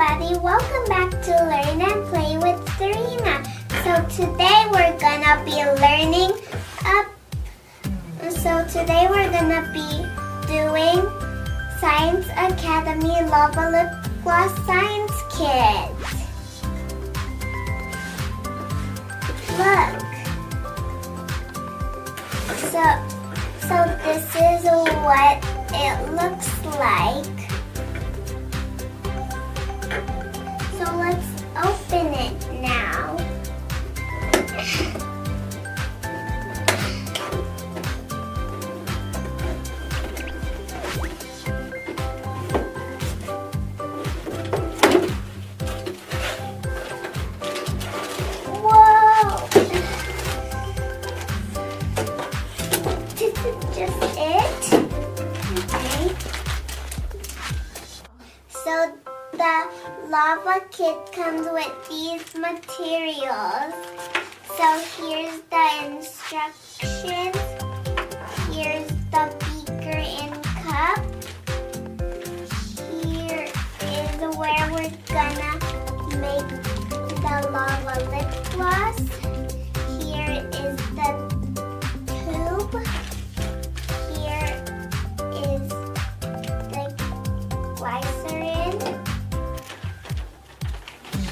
everybody, welcome back to Learn and Play with Czarina. So today we're gonna be doing Science Academy Lava Lip Gloss Science Kit. Look. So this is what it looks like. So let's open it now. Whoa! This is just it. Okay. So the lava kit comes with these materials. So here's the instructions. Here's the beaker and cup. Here is where we're gonna make the lava lip gloss. Here is the tube. Here is the glycerin.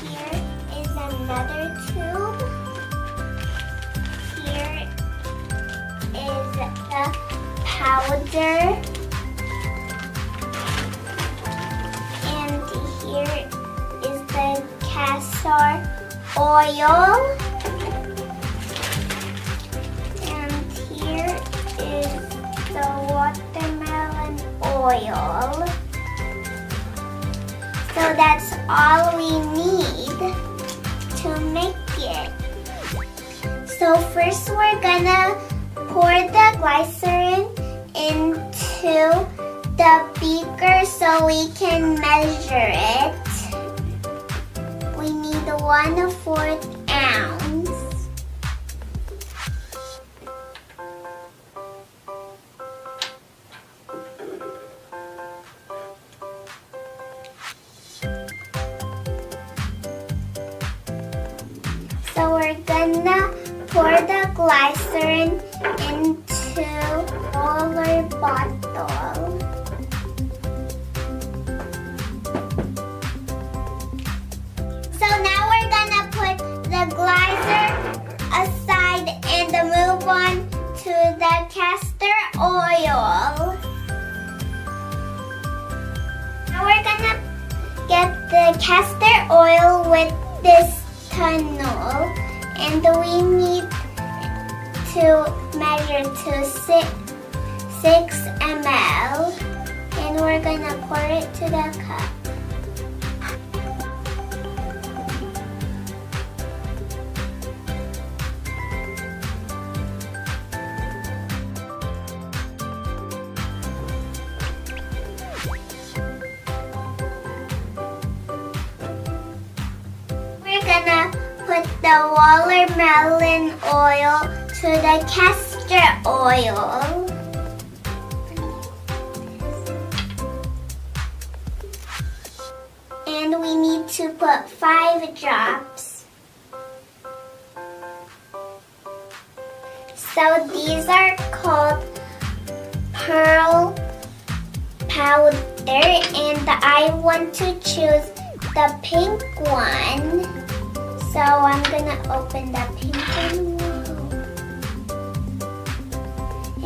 Here is another tube. Here is the powder. And here is the castor oil. And here is the watermelon oil. So that's all we need to make it. So first we're gonna pour the glycerin into the beaker so we can measure it. We need 1/4 ounce. So we're gonna pour the glycerin into a roller bottle. So now we're gonna put the glycer aside and move on to the castor oil. Now we're gonna get the castor oil with this tunnel, and we need to measure to 6 ml, and we're gonna pour it to the cup. We're gonna put the watermelon oil to the castor oil. And we need to put 5 drops. So these are called pearl powder, and I want to choose the pink one. So I'm gonna open the pink one.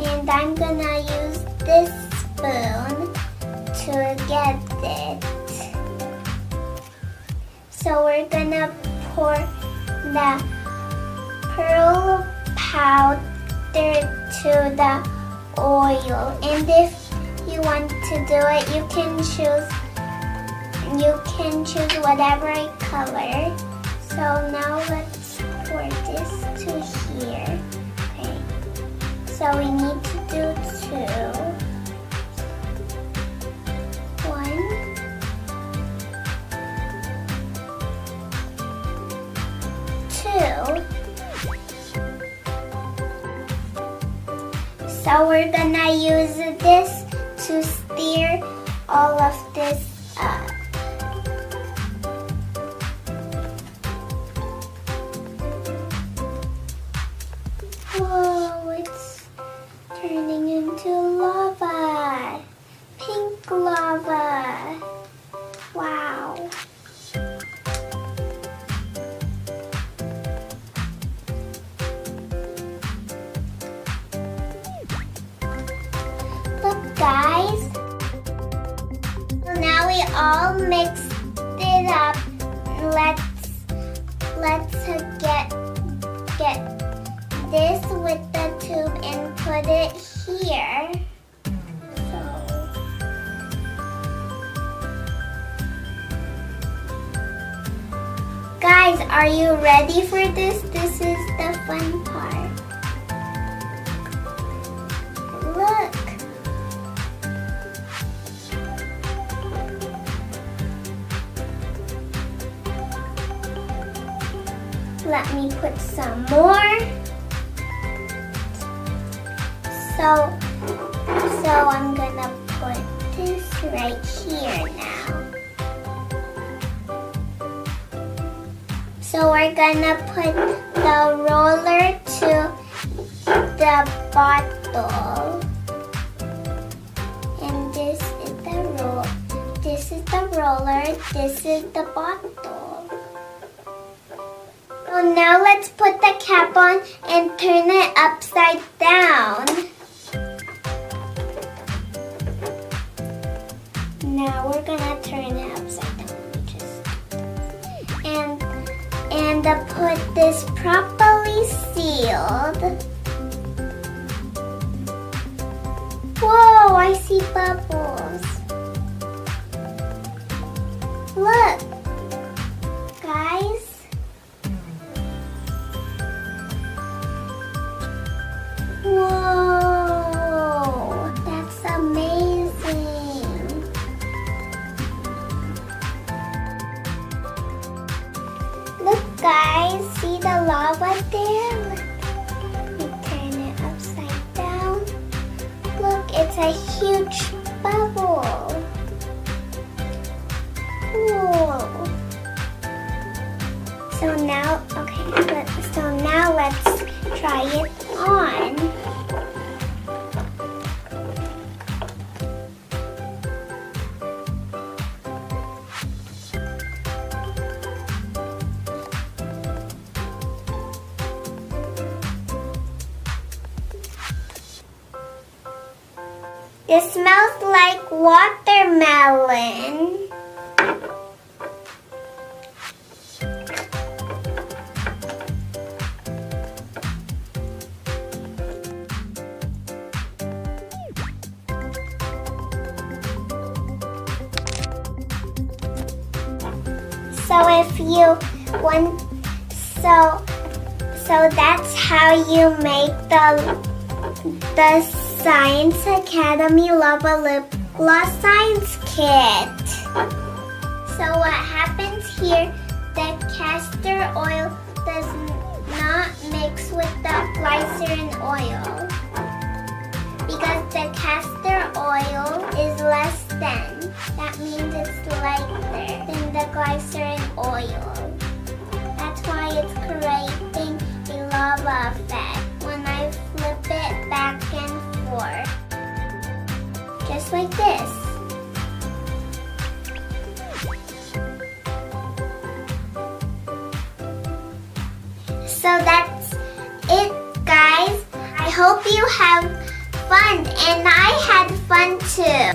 And I'm gonna use this spoon to get it. So we're gonna pour the pearl powder to the oil. And if you want to do it, you can choose whatever color. So now let's pour this to here. Okay. So we need to do 2. 1. So we're gonna use this to stir all of this up. all mixed it up, let's get this with the tube and put it here. Guys, are you ready for this? This is the fun part. Look. Let me put some more. So I'm gonna put this right here now. So we're gonna put the roller to the bottle. And this is the this is the roller, this is the bottle. So now let's put the cap on and turn it upside down. Now we're gonna turn it upside down. And put this properly sealed. Whoa, I see bubbles. Look, guys. Whoa, that's amazing. Look, guys, see the lava there? Let me turn it upside down. Look, it's a huge bubble. Whoa. So now let's try it on. It smells like watermelon. So if you want, so that's how you make the Science Academy Lava Lip Gloss Science Kit. So what happens here, the castor oil does not mix with the glycerin oil because the castor oil is less than. That means it's lighter than the glycerin oil. That's why it's creating a lava effect when I flip it back and forth. Just like this. So that's it, guys. I hope you have fun, and I had fun too.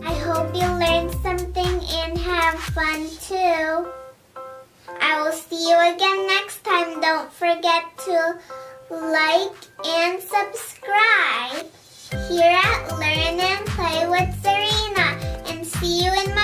I hope you learned something and have fun too. I will see you again next time. Don't forget to like and subscribe here at Learn and Play with Czarina. And see you in my